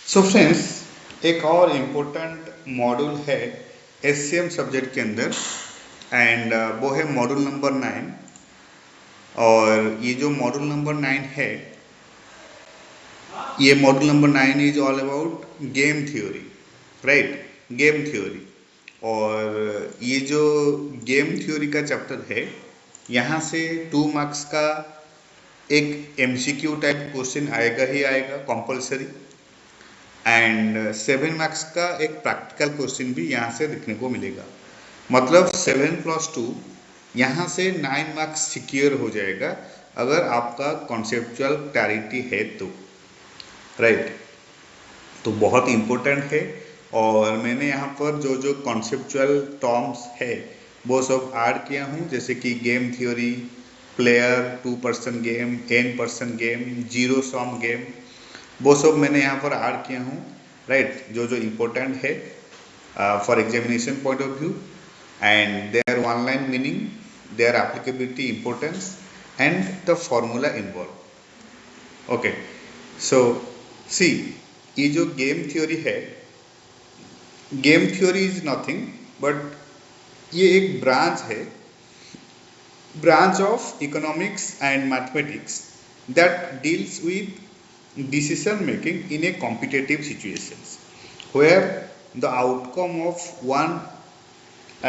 So friends, एक और important module है एससीएम सब्जेक्ट के अंदर एंड वो है मॉड्यूल नंबर 9। और ये जो मॉड्यूल नंबर 9 है, ये module number 9 is all about game theory, right? Game theory. और ये जो गेम थ्योरी का चैप्टर है, यहाँ से 2 मार्क्स का एक एमसीक्यू टाइप क्वेश्चन आएगा ही आएगा कंपलसरी, एंड 7 मार्क्स का एक प्रैक्टिकल क्वेश्चन भी यहाँ से देखने को मिलेगा। मतलब 7+2 यहाँ से 9 मार्क्स सिक्योर हो जाएगा अगर आपका कॉन्सेप्चुअल क्लैरिटी है तो, राइट? तो बहुत इम्पोर्टेंट है। और मैंने यहाँ पर जो जो कॉन्सेप्चुअल टर्म्स है वो सब ऐड किया हूँ, जैसे कि game theory, player, 2 person game, n person game, zero sum game, वो सब मैंने यहाँ पर ऐड किया हूँ, राइट? जो जो इम्पोर्टेंट है for examination point of view, and their one line meaning, their applicability, importance and the formula involve. Okay, so see, ये जो गेम थ्योरी है, game theory is nothing but ये एक ब्रांच है, branch of economics and mathematics that deals with decision making in a competitive situations where the outcome of one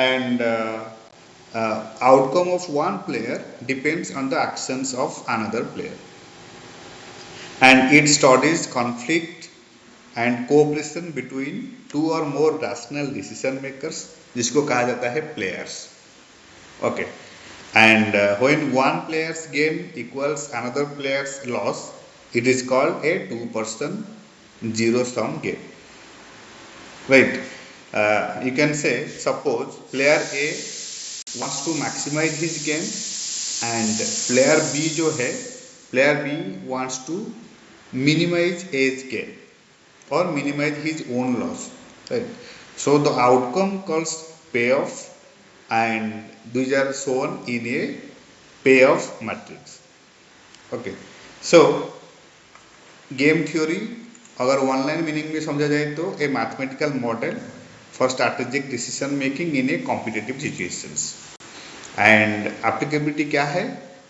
and outcome of one player depends on the actions of another player, and it studies conflict and cooperation between two or more rational decision makers, जिसको कहा जाता है players. Okay. And when one player's gain equals another player's loss, it is called a 2 person zero sum game, right? You can say, suppose player A wants to maximize his gain and player B जो है, player B wants to minimize his gain or minimize his own loss, right? So the outcome calls payoff, and these are shown in a payoff matrix. Okay, so game theory अगर one line meaning में समझा जाए तो a mathematical model for strategic decision making in a competitive situations. And applicability क्या है?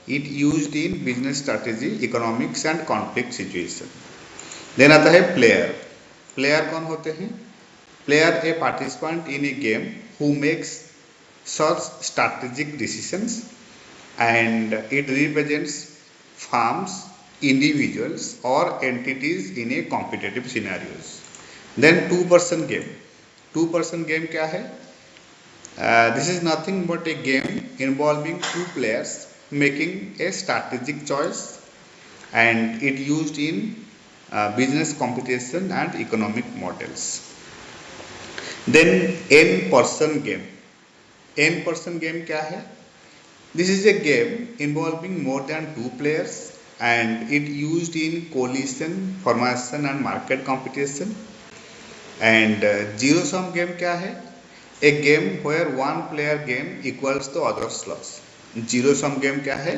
It used in business strategy, economics and conflict situation. Then आता है player. Player कौन होते हैं? Player a participant in a game who makes such strategic decisions, and it represents firms, individuals or entities in a competitive scenarios. Then 2 person game. 2 person game क्या है? This is nothing but a game involving 2 players making a strategic choice, and it used in business competition and economic models. Then n person game. n person game क्या है? This is a game involving more than 2 players, and it used in coalition formation and market competition. And zero sum game क्या है? A game where one player gain equals the other's loss. Zero sum game क्या है?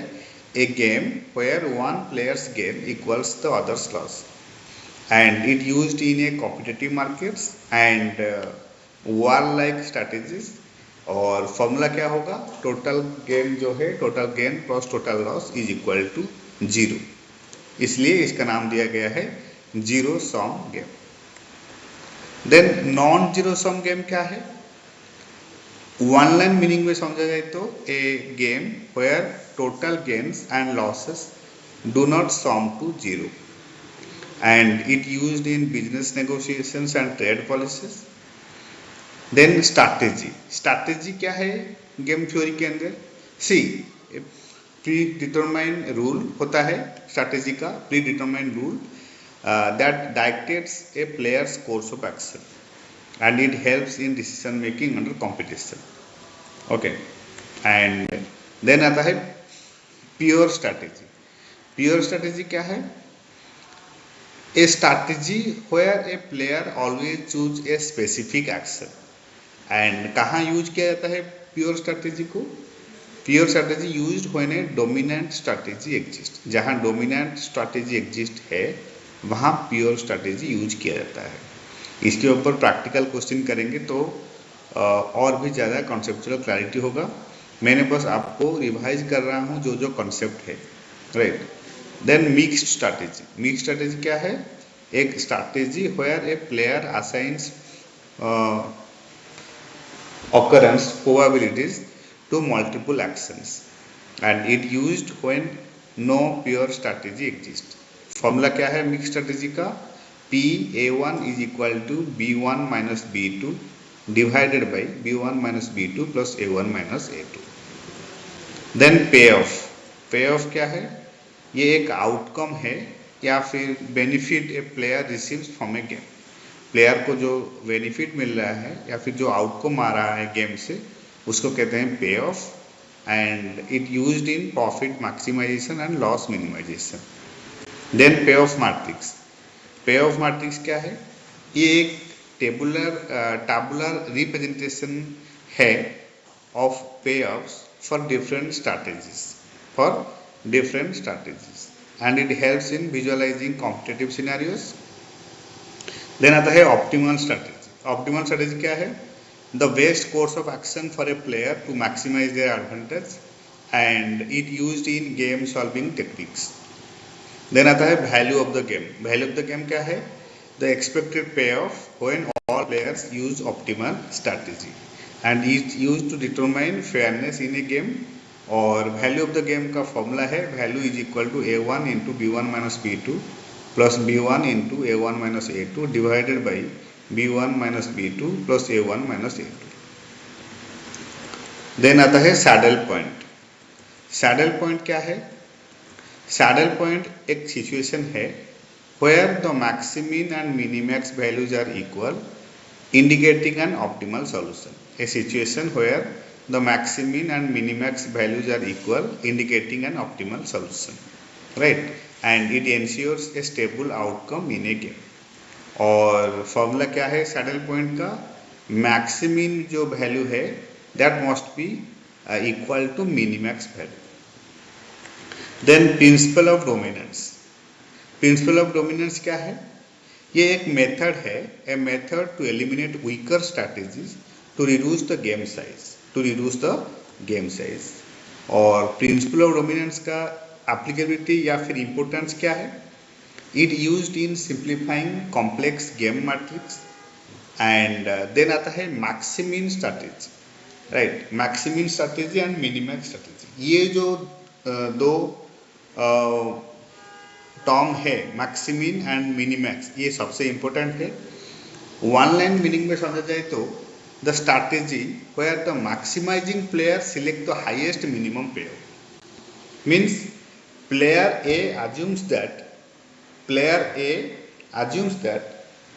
A game where one player's gain equals the other's loss, and it used in a competitive markets and war-like strategies. और formula क्या होगा? Total gain जो है, total gain plus total loss is equal to 0, इसलिए इसका नाम दिया गया है zero sum game. Then non zero sum game क्या है? वन लाइन मीनिंग में समझा जाए तो a game where total gains and losses do not sum to 0, and it used in business negotiations and trade policies. Then strategy. Strategy क्या है game theory के अंदर? सी, प्री डिटरमाइंड रूल होता है स्ट्रैटेजी का, predetermined rule that directs a player's course of action, and it helps in decision making under competition. Okay, and then आता है pure strategy. Pure strategy क्या है? A strategy where a player always choose a specific action. And कहाँ use किया जाता है pure strategy को? Pure strategy used when a dominant strategy exist. जहाँ डोमिनेंट स्ट्रैटेजी एग्जिस्ट है वहाँ प्योर स्ट्रैटेजी यूज किया जाता है। इसके ऊपर प्रैक्टिकल क्वेश्चन करेंगे तो और भी ज़्यादा कॉन्सेप्चुअल क्लैरिटी होगा। मैंने बस आपको रिवाइज कर रहा हूँ जो जो कॉन्सेप्ट है, right. Then mixed strategy. Mixed strategy क्या है? एक strategy where a player assigns occurrence probabilities to multiple actions and it used when no pure strategy exists. Formula क्या है मिक्स स्ट्रेटेजी का? PA1 is equal to B1 minus B2 divided by B1 minus B2 plus A1 minus A2. Then payoff. Payoff क्या है? ये एक outcome है या फिर benefit a player receives from a game. Player को जो बेनिफिट मिल रहा है या फिर जो आउटकम आ रहा है गेम से, उसको कहते हैं payoff and it used in profit maximization and loss minimization. Then payoff matrix. Payoff matrix क्या है? ये एक टैबुलर रिप्रेजेंटेशन है of payoffs for different strategies and it helps in visualizing competitive scenarios. Then आता है optimal strategy. Optimal strategy क्या है? The best course of action for a player to maximize their advantage and it used in game solving techniques. Then आता है value of the game. Value of the game क्या है? The expected payoff when all players use optimal strategy and it used to determine fairness in a game. और value of the game का formula है value is equal to A1 into B1 minus B2 plus B1 into A1 minus A2 divided by B1 minus B2 plus A1 minus A2। Then आता है saddle point. Saddle point क्या है? Saddle point एक situation है where the maximin and minimax values are equal indicating an optimal solution. A situation where the maximin and minimax values are equal indicating an optimal solution, right, and it ensures a stable outcome in a game। और formula क्या है saddle point का? Maximin जो value है that must be equal to minimax value. Then principle of dominance. Principle of dominance क्या है? ये एक मेथड है, a method to eliminate weaker strategies to reduce the game size. और प्रिंसिपल ऑफ डोमिनेंस का applicability या फिर इम्पोर्टेंस क्या है? It used in simplifying complex game matrix and then आता है maximin strategy, right. Maximin strategy and minimax strategy, ये जो दो टर्म है मैक्सिमिन एंड मिनिमैक्स, ये सबसे इम्पोर्टेंट है। वन लाइन मीनिंग में समझा जाए तो the strategy where the maximizing player select the highest minimum payoff means player A assumes that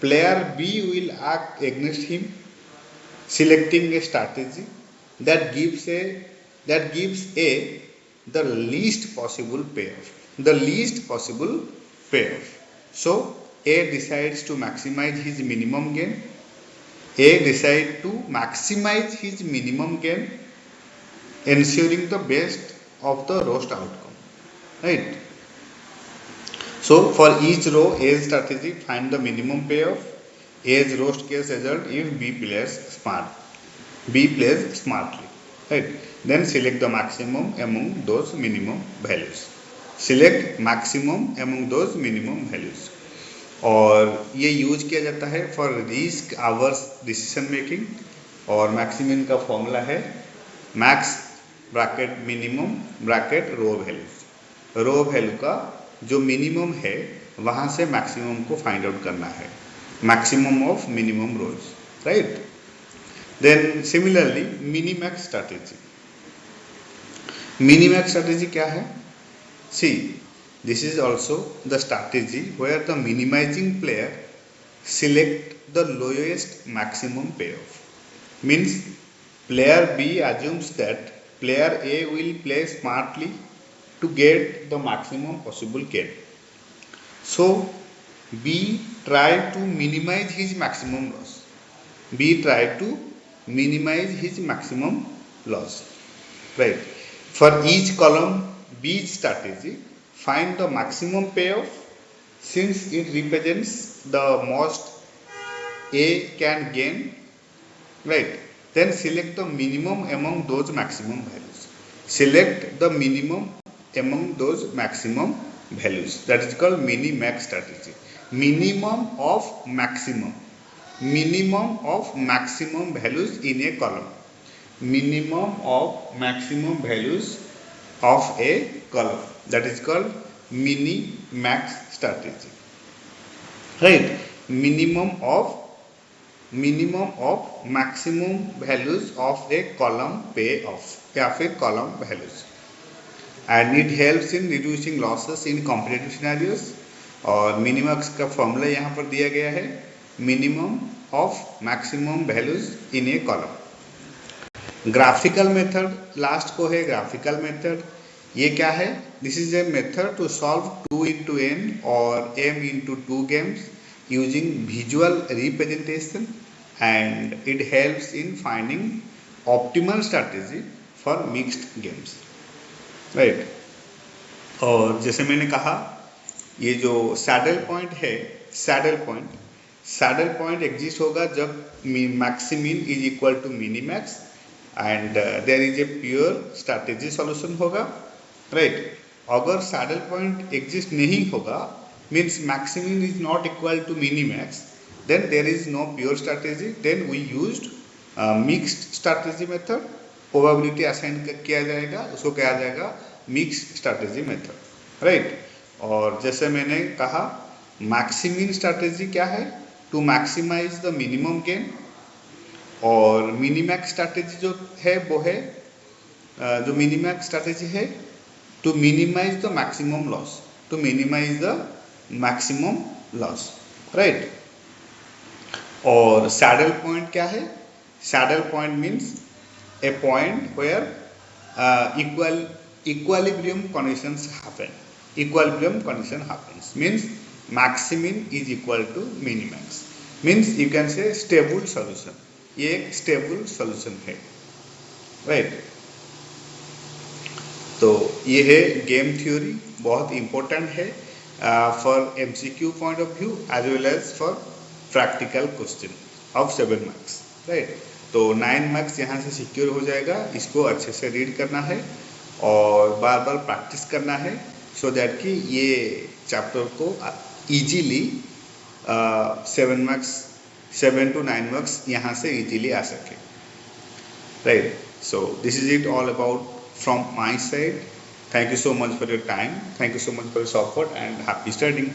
player B will act against him, selecting a strategy that gives A the least possible payoff. So A decides to maximize his minimum gain. A decide to maximize his minimum gain, ensuring the best of the roast outcome, right? So for each row, A's strategy find the minimum payoff. A's roast case result if B plays smartly, right? Then select the maximum among those minimum values. और ये use किया जाता है for risk hours decision making. और maximin का formula है max bracket minimum bracket रो value. रो value का जो मिनिमम है वहाँ से मैक्सिमम को फाइंड आउट करना है, maximum of minimum rows, right. Then similarly minimax strategy. Minimax strategy क्या है? सी, this is also the strategy where the minimizing player select the lowest maximum payoff. Means player B assumes that player A will play smartly to get the maximum possible gain. So B try to minimize his maximum loss. Right. For each column B's strategy, find the maximum payoff, since it represents the most A can gain, right? Then select the minimum among those maximum values. Select the minimum among those maximum values. That is called mini-max strategy. Minimum of maximum. Minimum of maximum values in a column. Minimum of maximum values of a column. That is called mini-max strategy. Right? Minimum of maximum values of a column payoff या फिर column values, and it helps in reducing losses in competitive scenarios. और मिनिमक्स का formula यहाँ पर दिया गया है, minimum of maximum values in a column. Graphical method last को है. ग्राफिकल मेथड ये क्या है? This is a method to solve 2 into n और m into 2 games using visual representation, and it helps in finding optimal strategy for mixed games, right? और जैसे मैंने कहा, ये जो सैडल पॉइंट है, सैडल पॉइंट एग्जिस्ट होगा जब maximin is equal to minimax and there is a pure strategy solution होगा, राइट? अगर सैडल पॉइंट एग्जिस्ट नहीं होगा, means maximum is not equal to minimax, then there is no pure strategy. Then we used mixed strategy method. Probability assign किया जाएगा, उसको कहा जाएगा mixed strategy method, right? और जैसे मैंने कहा, maximum strategy क्या है? To maximize the minimum gain. और minimax strategy जो है वो है, जो minimax strategy है, to minimize the maximum loss. To minimize the maximum loss, right? और saddle point क्या है? Saddle point means a point where equilibrium conditions happen. Equilibrium condition happens means maximum is equal to minimax. Means you can say stable solution. ये एक stable solution है, right? तो ये है game theory, बहुत important है for MCQ point of view as well as for practical question of 7 marks, right? तो 9 marks यहाँ से सिक्योर हो जाएगा. इसको अच्छे से रीड करना है और बार बार प्रैक्टिस करना है, सो दैट कि ये चैप्टर को इजीली 7 to 9 marks यहाँ से इजीली आ सके, right? So this is it all about from my side. Thank you so much for your time. Thank you so much for your support and happy studying.